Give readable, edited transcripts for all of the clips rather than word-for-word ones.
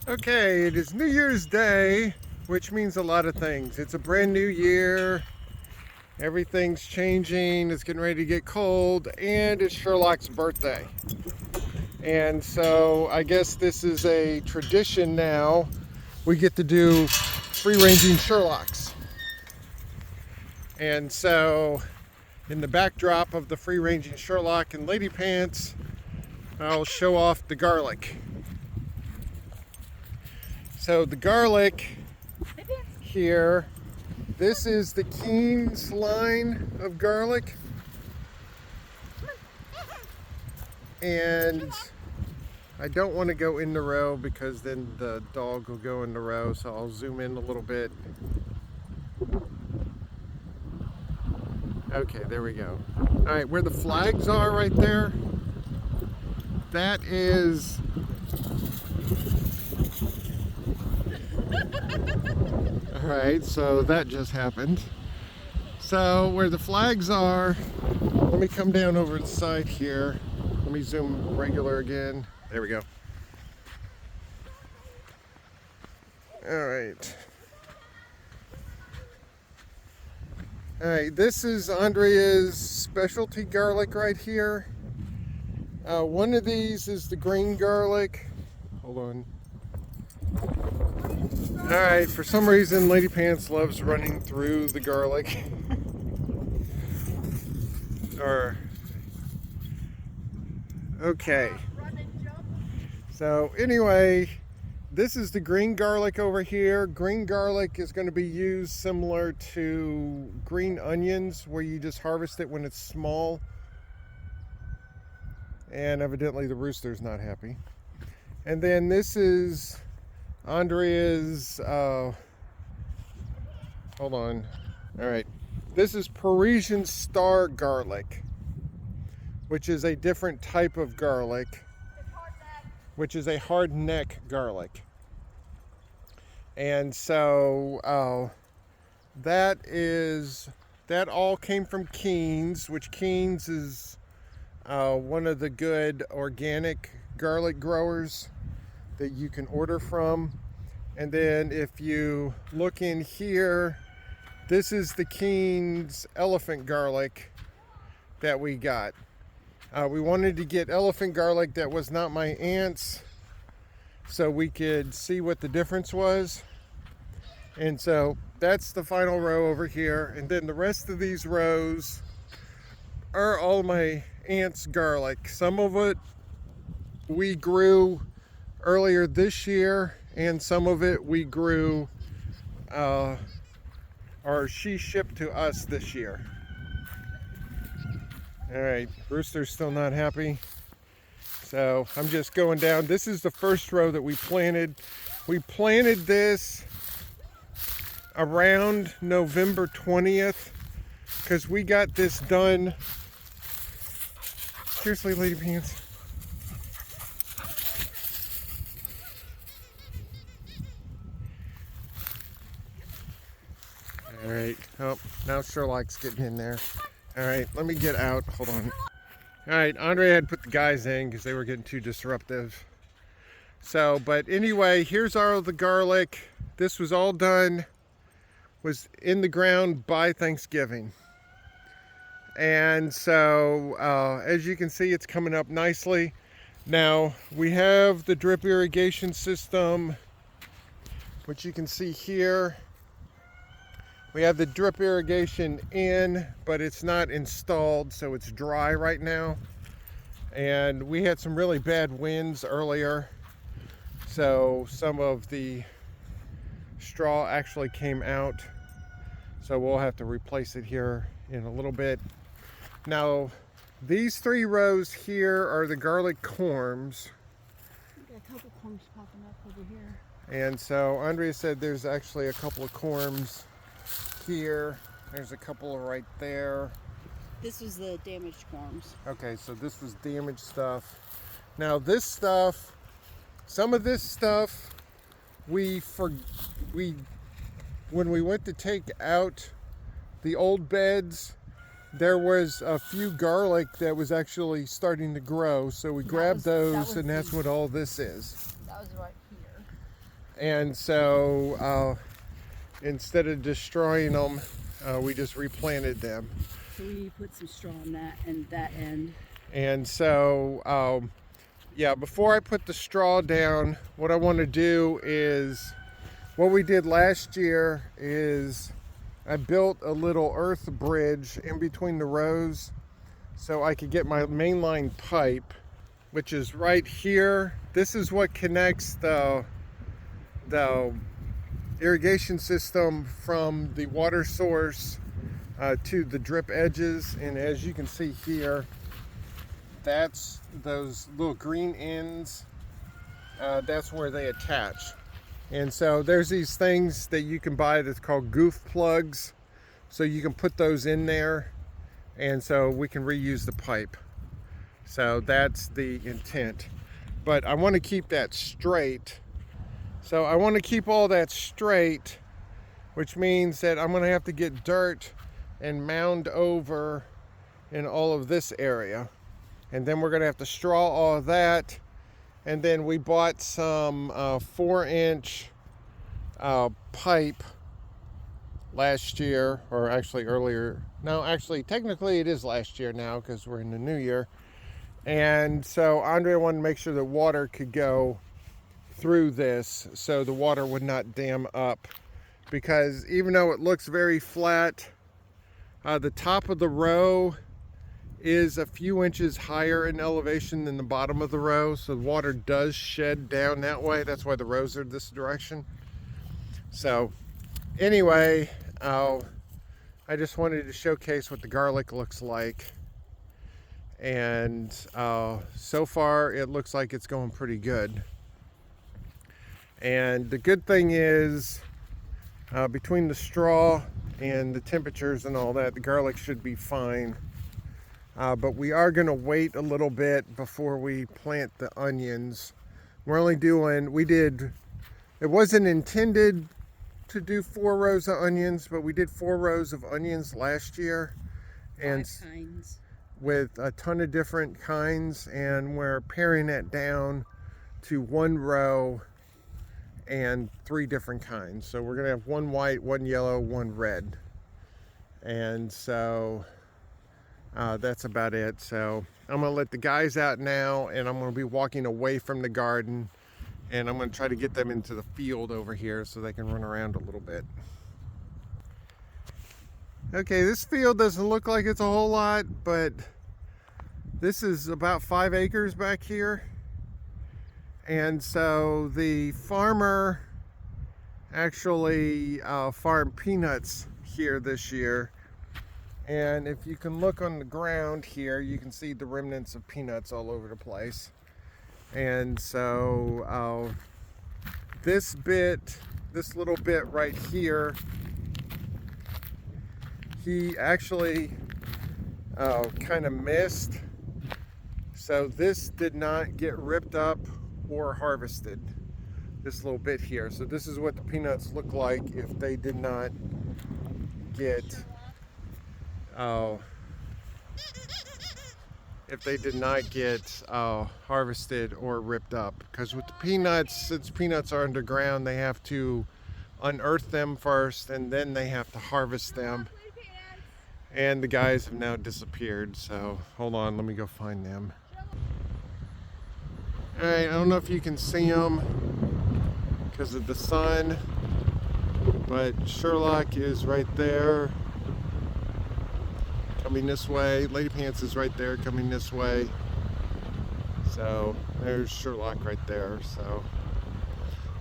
Okay, it is New Year's Day, which means a lot of things. It's a brand new year, everything's changing, it's getting ready to get cold, and it's Sherlock's birthday. And so I guess this is a tradition now. We get to do free-ranging Sherlocks. And so in the backdrop of the free-ranging Sherlock and Lady Pants, I'll show off the garlic. So the garlic here, this is the Keen's line of garlic. And I don't want to go in the row because then the dog will go in the row, so I'll zoom in a little bit. Okay, there we go. All right, where the flags are right there, that is all right, so that just happened. So where the flags are, let me come down over the side here. Let me zoom regular again. There we go. All right. All right, this is Andrea's specialty garlic right here. One of these is the green garlic. Hold on. All right, for some reason, Lady Pants loves running through the garlic. Okay. So anyway, this is the green garlic over here. Green garlic is going to be used similar to green onions, where you just harvest it when it's small. And evidently the rooster's not happy. And then this is Andrea's, hold on. All right. This is Parisian star garlic, which is a different type of garlic, which is a hard neck garlic. And so that all came from Keen's, which Keen's is one of the good organic garlic growers that you can order from. And then if you look in here, this is the Keen's elephant garlic that we got. We wanted to get elephant garlic that was not my aunt's, so we could see what the difference was. And so that's the final row over here. And then the rest of these rows are all my aunt's garlic. Some of it we grew earlier this year, and some of it we grew, or she shipped to us this year. All right, Rooster's still not happy. So I'm just going down. This is the first row that we planted. We planted this around November 20th because we got this done. Seriously, Lady Pants. All right, oh, now Sherlock's getting in there. All right, let me get out, hold on. All right, Andrea had put the guys in because they were getting too disruptive. So, but anyway, here's all the garlic. This was all done, was in the ground by Thanksgiving. And so, as you can see, it's coming up nicely. Now, we have the drip irrigation system, which you can see here. We have the drip irrigation in, but it's not installed, so it's dry right now. And we had some really bad winds earlier, so some of the straw actually came out. So we'll have to replace it here in a little bit. Now, these three rows here are the garlic corms. We got a couple corms popping up over here. And so Andrea said there's actually a couple of corms here. There's a couple right there. This was the damaged corms. Okay, so this was damaged stuff. Now this stuff, some of this stuff, when we went to take out the old beds, there was a few garlic that was actually starting to grow, so we grabbed those, and that's what all this is. That was right here. And so instead of destroying them, we just replanted them. So we put some straw on that and that end. And so, yeah, before I put the straw down, what I want to do is, what we did last year is I built a little earth bridge in between the rows so I could get my mainline pipe, which is right here. This is what connects the irrigation system from the water source to the drip edges. And as you can see here, that's those little green ends, that's where they attach. And so there's these things that you can buy that's called goof plugs, so you can put those in there, and so we can reuse the pipe. So that's the intent. But I want to keep that straight. So I want to keep all that straight, which means that I'm going to have to get dirt and mound over in all of this area. And then we're going to have to straw all of that. And then we bought some 4-inch pipe last year, or actually earlier. No, actually, technically it is last year now because we're in the new year. And so Andre wanted to make sure that water could go through this so the water would not dam up. Because even though it looks very flat, the top of the row is a few inches higher in elevation than the bottom of the row, so the water does shed down that way. That's why the rows are this direction. So anyway, I just wanted to showcase what the garlic looks like, and so far it looks like it's going pretty good. And the good thing is, between the straw and the temperatures and all that, the garlic should be fine. But we are going to wait a little bit before we plant the onions. We're only doing, it wasn't intended to do 4 rows of onions, but we did 4 rows of onions last year. And 5 kinds. with a ton of different kinds, and we're paring it down to 1 row and 3 different kinds. So we're going to have 1 white, 1 yellow, 1 red. And so that's about it. So I'm going to let the guys out now, and I'm going to be walking away from the garden, and I'm going to try to get them into the field over here so they can run around a little bit. Okay, this field doesn't look like it's a whole lot, but this is about 5 acres back here. And so the farmer actually farmed peanuts here this year. And if you can look on the ground here, you can see the remnants of peanuts all over the place. And so this little bit right here, he actually kind of missed. So this did not get ripped up or harvested, this little bit here. So this is what the peanuts look like if they did not get harvested or ripped up. Because with the peanuts, since peanuts are underground, they have to unearth them first, and then they have to harvest them. And the guys have now disappeared, so hold on, let me go find them. Alright, I don't know if you can see them because of the sun, but Sherlock is right there coming this way. Lady Pants is right there coming this way. So there's Sherlock right there. So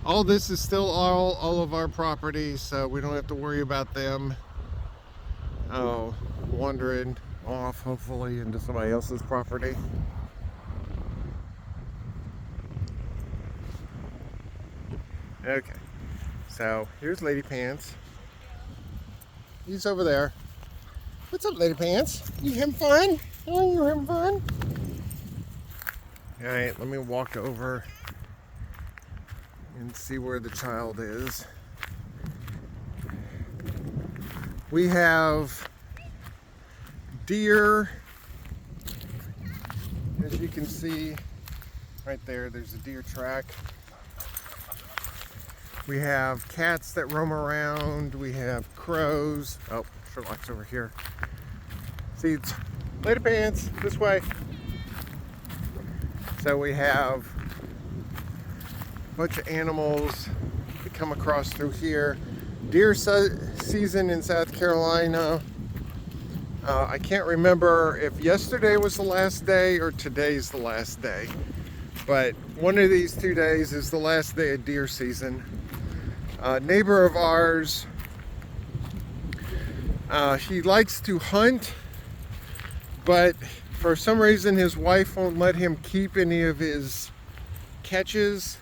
all this is still all of our property, so we don't have to worry about them wandering off, hopefully, into somebody else's property. Okay, so here's Lady Pants. He's over there. What's up, Lady Pants? You having fun? Oh, you having fun? All right, let me walk over and see where the child is. We have deer, as you can see right there. There's a deer track. We have cats that roam around. We have crows. Oh, Sherlock's over here. Seeds. Later, pants. This way. So we have a bunch of animals that come across through here. Deer season in South Carolina. I can't remember if yesterday was the last day or today's the last day. But one of these 2 days is the last day of deer season. A neighbor of ours, he likes to hunt, but for some reason his wife won't let him keep any of his catches,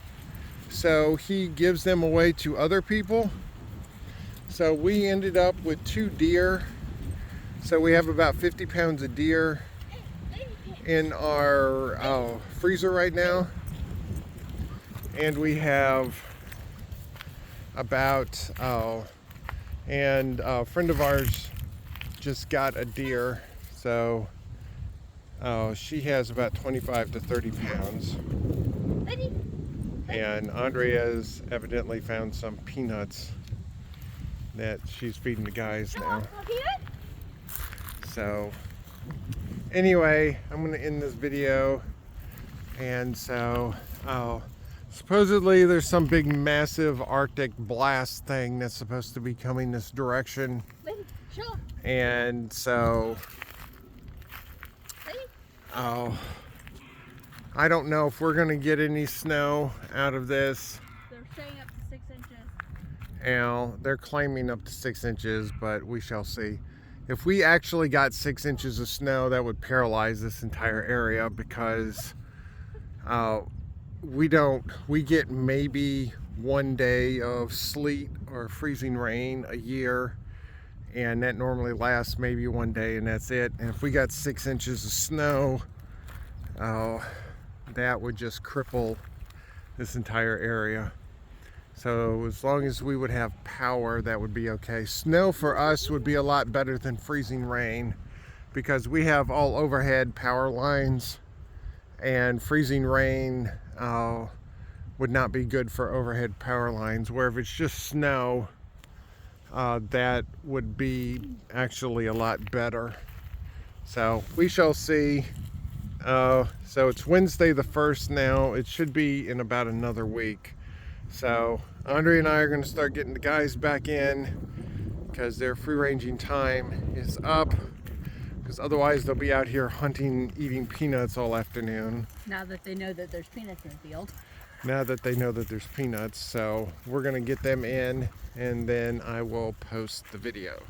so he gives them away to other people. So we ended up with 2 deer. So we have about 50 pounds of deer in our freezer right now. And we have about, and a friend of ours just got a deer. So she has about 25 to 30 pounds. And Andrea's evidently found some peanuts that she's feeding the guys now. So anyway, I'm going to end this video. And so supposedly there's some big massive Arctic blast thing that's supposed to be coming this direction. And so I don't know if we're going to get any snow out of this. They're saying up to 6 inches. And they're claiming up to 6 inches, but we shall see. If we actually got 6 inches of snow, that would paralyze this entire area, because we get maybe 1 day of sleet or freezing rain a year, and that normally lasts maybe 1 day, and that's it. And if we got 6 inches of snow, that would just cripple this entire area. So as long as we would have power, that would be okay. Snow for us would be a lot better than freezing rain, because we have all overhead power lines, and freezing rain would not be good for overhead power lines. Where if it's just snow, that would be actually a lot better. So we shall see. So it's Wednesday the 1st now. It should be in about another week. So Andre and I are going to start getting the guys back in, because their free ranging time is up, because otherwise they'll be out here hunting, eating peanuts all afternoon. Now that they know that there's peanuts in the field. Now that they know that there's peanuts. So we're going to get them in, and then I will post the video.